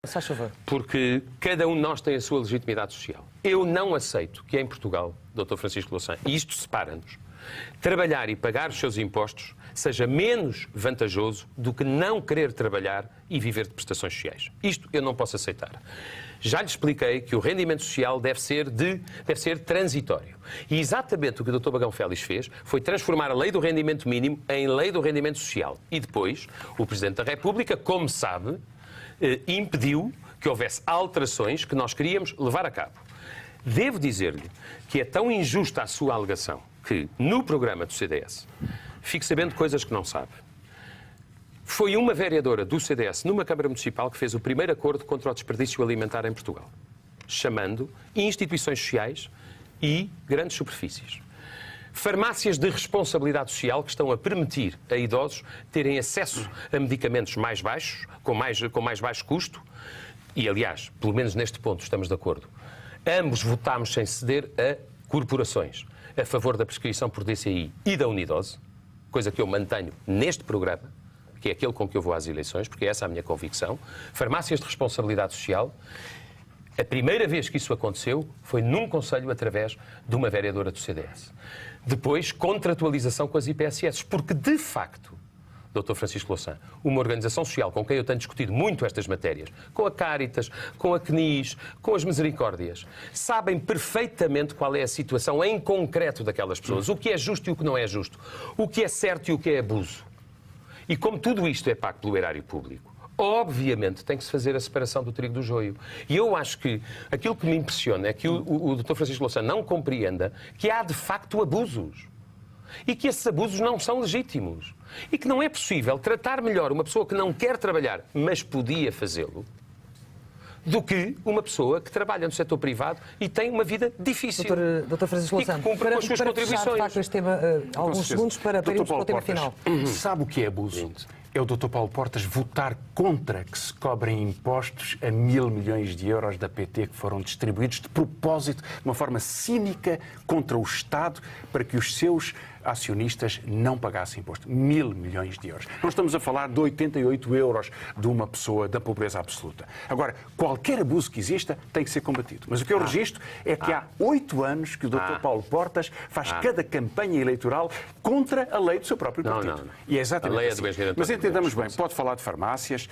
Se faz favor. Porque cada um de nós tem a sua legitimidade social. Eu não aceito que em Portugal, Dr. Francisco Louçã, e isto separa-nos, trabalhar e pagar os seus impostos seja menos vantajoso do que não querer trabalhar e viver de prestações sociais. Isto eu não posso aceitar. Já lhe expliquei que o rendimento social deve ser transitório. E exatamente o que o Dr. Bagão Félix fez foi transformar a lei do rendimento mínimo em lei do rendimento social. E depois, o Presidente da República, como sabe, impediu que houvesse alterações que nós queríamos levar a cabo. Devo dizer-lhe que é tão injusta a sua alegação que, no programa do CDS, fique sabendo coisas que não sabe. Foi uma vereadora do CDS numa Câmara Municipal que fez o primeiro acordo contra o desperdício alimentar em Portugal, chamando instituições sociais e grandes superfícies. Farmácias de responsabilidade social que estão a permitir a idosos terem acesso a medicamentos mais baixos, com mais baixo custo, e, aliás, pelo menos neste ponto estamos de acordo. Ambos votámos sem ceder a corporações a favor da prescrição por DCI e da Unidose, coisa que eu mantenho neste programa, que é aquele com que eu vou às eleições, porque essa é a minha convicção. Farmácias de responsabilidade social. A primeira vez que isso aconteceu foi num conselho através de uma vereadora do CDS. Depois, contratualização com as IPSS, porque, de facto, Dr. Francisco Louçã, uma organização social com quem eu tenho discutido muito estas matérias, com a Cáritas, com a CNIS, com as Misericórdias, sabem perfeitamente qual é a situação em concreto daquelas pessoas, o que é justo e o que não é justo, o que é certo e o que é abuso. E como tudo isto é pago pelo erário público, obviamente tem que se fazer a separação do trigo do joio. E eu acho que aquilo que me impressiona é que o Dr. Francisco Louçã não compreenda que há de facto abusos. E que esses abusos não são legítimos. E que não é possível tratar melhor uma pessoa que não quer trabalhar, mas podia fazê-lo, do que uma pessoa que trabalha no setor privado e tem uma vida difícil. Dr. Francisco Louçã, e que cumpre com as suas contribuições. Fechar, de facto, este tema, alguns segundos para irmos para o tema final. Sabe o que é abuso? É o Dr. Paulo Portas votar contra que se cobrem impostos a 1.000 milhões de euros da PT que foram distribuídos de propósito, de uma forma cínica, contra o Estado, para que os seus acionistas não pagassem imposto. 1.000 milhões de euros. Não estamos a falar de 88 euros de uma pessoa da pobreza absoluta. Agora, qualquer abuso que exista tem que ser combatido. Mas o que eu registro é que há 8 anos que o Dr. Paulo Portas faz cada campanha eleitoral contra a lei do seu próprio partido. Não. E é exatamente a lei assim. É do Mas entendamos bem, pode falar de farmácias,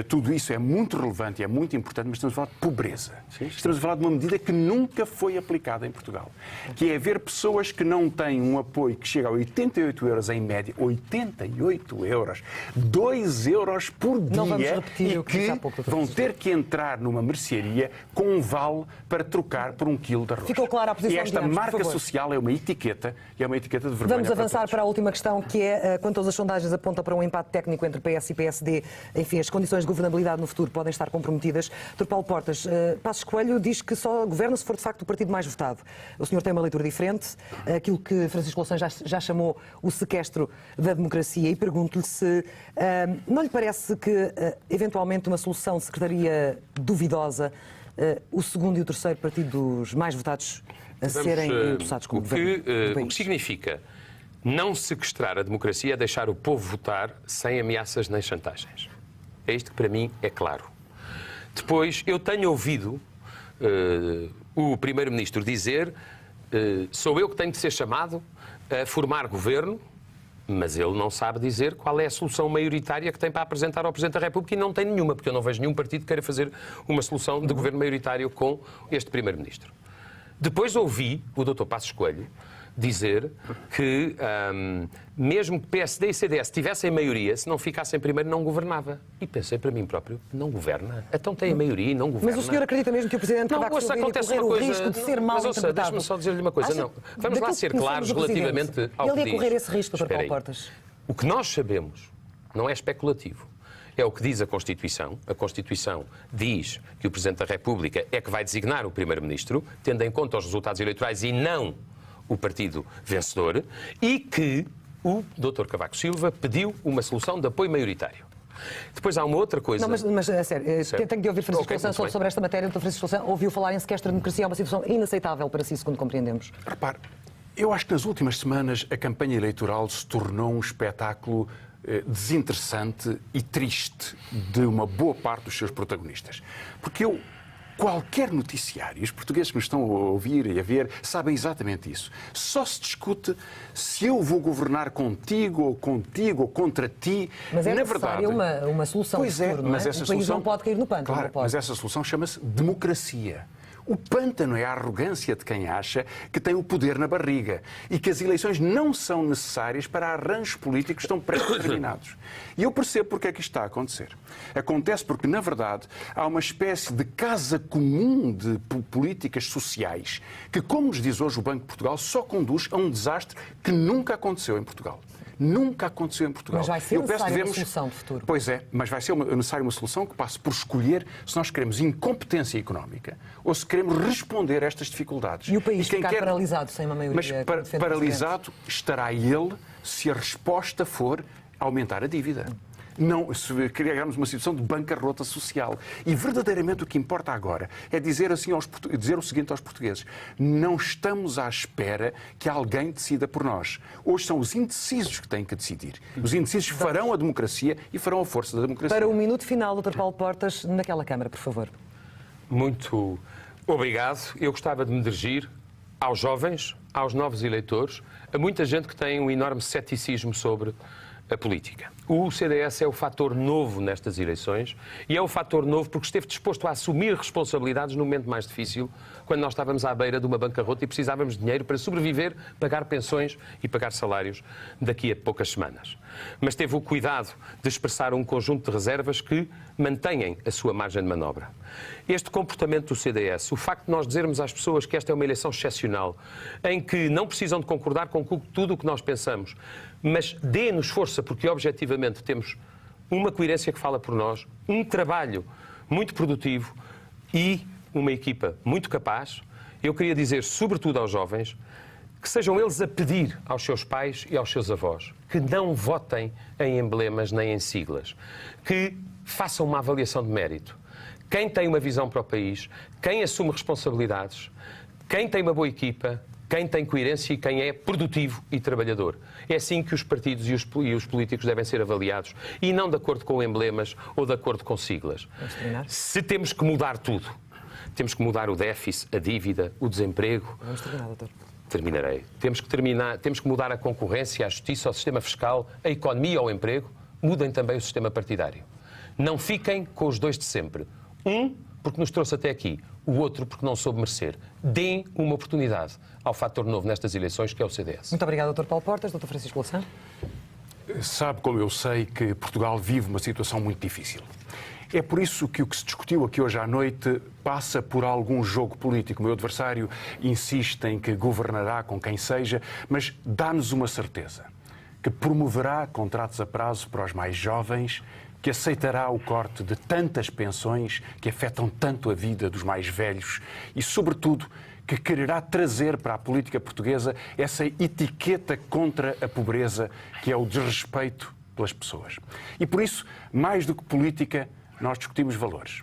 tudo isso é muito relevante e é muito importante, mas estamos a falar de pobreza. Sim. Estamos a falar de uma medida que nunca foi aplicada em Portugal, que é ver pessoas que não têm um apoio que chega a 88 euros em média, 88 euros, 2 euros por dia, e que vão ter que entrar numa mercearia com um vale para trocar por 1 quilo de arroz. Ficou clara a posição e esta de ambos, marca social é uma etiqueta, e é uma etiqueta de vergonha. Vamos avançar para a última questão, que é, quanto as sondagens apontam para um empate técnico entre PS e PSD, enfim, as condições de governabilidade no futuro podem estar comprometidas. Dr. Paulo Portas, Passos Coelho diz que só governa se for de facto o partido mais votado. O senhor tem uma leitura diferente, aquilo que Francisco Louçã já chamou o sequestro da democracia, e pergunto-lhe se não lhe parece que, eventualmente, uma solução de secretaria duvidosa, o segundo e o terceiro partidos mais votados a serem endossados como governo do país. O que significa não sequestrar a democracia é deixar o povo votar sem ameaças nem chantagens. É isto que para mim é claro. Depois, eu tenho ouvido o Primeiro-Ministro dizer sou eu que tenho de ser chamado a formar governo, mas ele não sabe dizer qual é a solução maioritária que tem para apresentar ao Presidente da República, e não tem nenhuma, porque eu não vejo nenhum partido que queira fazer uma solução de governo maioritário com este Primeiro-Ministro. Depois ouvi o Dr. Passos Coelho dizer que mesmo que PSD e CDS tivessem maioria, se não ficassem primeiro, não governava. E pensei para mim próprio, não governa? Então tem a maioria e não governa. Mas o senhor acredita mesmo que o Presidente Cavaco Silva iria correr o risco de ser mal interpretado? Deixa-me só dizer-lhe uma coisa. Não. Vamos lá ser claros relativamente ao que diz. Ele ia correr esse risco, Dr. Paulo Portas? O que nós sabemos não é especulativo. É o que diz a Constituição. A Constituição diz que o Presidente da República é que vai designar o Primeiro-Ministro, tendo em conta os resultados eleitorais e não o partido vencedor, e que o Dr. Cavaco Silva pediu uma solução de apoio maioritário. Depois há uma outra coisa... Não, mas é sério, tenho de ouvir Francisco Louçã sobre esta matéria. Dr. Francisco Louçã ouviu falar em sequestro da democracia, é uma situação inaceitável para si, segundo compreendemos. Repare, eu acho que nas últimas semanas a campanha eleitoral se tornou um espetáculo desinteressante e triste de uma boa parte dos seus protagonistas. Porque qualquer noticiário, os portugueses que nos estão a ouvir e a ver sabem exatamente isso. Só se discute se eu vou governar contigo ou contra ti. Mas é na necessária verdade, uma solução de futuro, não é? mas essa O país solução não pode cair no pântano. Claro, não pode. mas essa solução chama-se democracia. O pântano é a arrogância de quem acha que tem o poder na barriga e que as eleições não são necessárias para arranjos políticos que estão pré-determinados. E eu percebo porque é que isto está a acontecer. Acontece porque, na verdade, há uma espécie de casa comum de políticas sociais que, como nos diz hoje o Banco de Portugal, só conduz a um desastre que nunca aconteceu em Portugal. Nunca aconteceu em Portugal. Mas vai ser necessária uma solução de futuro. Pois é, mas vai ser necessária uma solução que passe por escolher se nós queremos incompetência económica ou se queremos responder a estas dificuldades. E o país ficar paralisado sem uma maioria. Mas paralisado estará ele se a resposta for aumentar a dívida. Não, se criarmos uma situação de bancarrota social. E verdadeiramente o que importa agora é dizer o seguinte aos portugueses: não estamos à espera que alguém decida por nós. Hoje são os indecisos que têm que decidir. Os indecisos farão a democracia e farão a força da democracia. Para o minuto final, Dr. Paulo Portas, naquela Câmara, por favor. Muito obrigado. Eu gostava de me dirigir aos jovens, aos novos eleitores, a muita gente que tem um enorme ceticismo sobre a política. O CDS é o fator novo nestas eleições e é o fator novo porque esteve disposto a assumir responsabilidades no momento mais difícil, quando nós estávamos à beira de uma bancarrota e precisávamos de dinheiro para sobreviver, pagar pensões e pagar salários daqui a poucas semanas. Mas teve o cuidado de expressar um conjunto de reservas que mantêm a sua margem de manobra. Este comportamento do CDS, o facto de nós dizermos às pessoas que esta é uma eleição excepcional, em que não precisam de concordar com tudo o que nós pensamos, mas dê-nos força porque objetivamente temos uma coerência que fala por nós, um trabalho muito produtivo e uma equipa muito capaz. Eu queria dizer, sobretudo aos jovens, que sejam eles a pedir aos seus pais e aos seus avós que não votem em emblemas nem em siglas, que façam uma avaliação de mérito. Quem tem uma visão para o país, quem assume responsabilidades, quem tem uma boa equipa, quem tem coerência e quem é produtivo e trabalhador. É assim que os partidos e os políticos devem ser avaliados e não de acordo com emblemas ou de acordo com siglas. Se temos que mudar tudo, temos que mudar o déficit, a dívida, o desemprego. Vamos terminar, doutor. Terminarei. Temos que mudar a concorrência, a justiça, o sistema fiscal, a economia ou o emprego. Mudem também o sistema partidário. Não fiquem com os dois de sempre. Um, porque nos trouxe até aqui. O outro, porque não soube merecer. Deem uma oportunidade ao fator novo nestas eleições, que é o CDS. Muito obrigado, Dr. Paulo Portas. Dr. Francisco Louçã. Sabe como eu sei que Portugal vive uma situação muito difícil. É por isso que o que se discutiu aqui hoje à noite passa por algum jogo político. O meu adversário insiste em que governará com quem seja, mas dá-nos uma certeza, que promoverá contratos a prazo para os mais jovens, que aceitará o corte de tantas pensões que afetam tanto a vida dos mais velhos e, sobretudo, que quererá trazer para a política portuguesa essa etiqueta contra a pobreza, que é o desrespeito pelas pessoas. E por isso, mais do que política, nós discutimos valores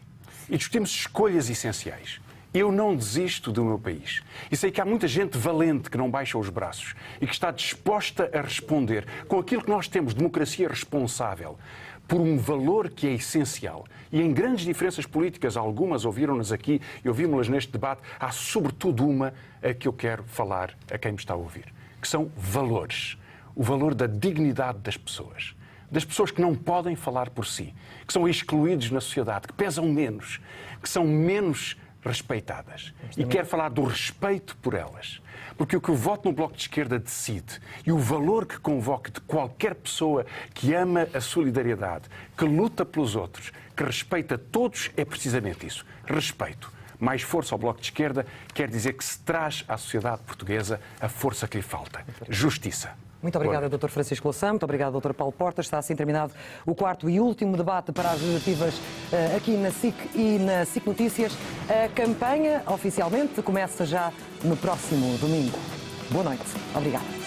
e discutimos escolhas essenciais. Eu não desisto do meu país. E sei que há muita gente valente que não baixa os braços e que está disposta a responder com aquilo que nós temos, democracia responsável, por um valor que é essencial. E em grandes diferenças políticas, algumas ouviram-nas aqui e ouvimos-las neste debate, há sobretudo uma a que eu quero falar a quem me está a ouvir, que são valores. O valor da dignidade das pessoas que não podem falar por si, que são excluídos na sociedade, que pesam menos, que são menos respeitadas. E quero falar do respeito por elas. Porque o que o voto no Bloco de Esquerda decide e o valor que convoca de qualquer pessoa que ama a solidariedade, que luta pelos outros, que respeita todos, é precisamente isso. Respeito. Mais força ao Bloco de Esquerda quer dizer que se traz à sociedade portuguesa a força que lhe falta. Justiça. Muito obrigada, Dr. Francisco Louçã. Muito obrigado, Dr. Paulo Portas. Está assim terminado o quarto e último debate para as legislativas aqui na SIC e na SIC Notícias. A campanha, oficialmente, começa já no próximo domingo. Boa noite. Obrigada.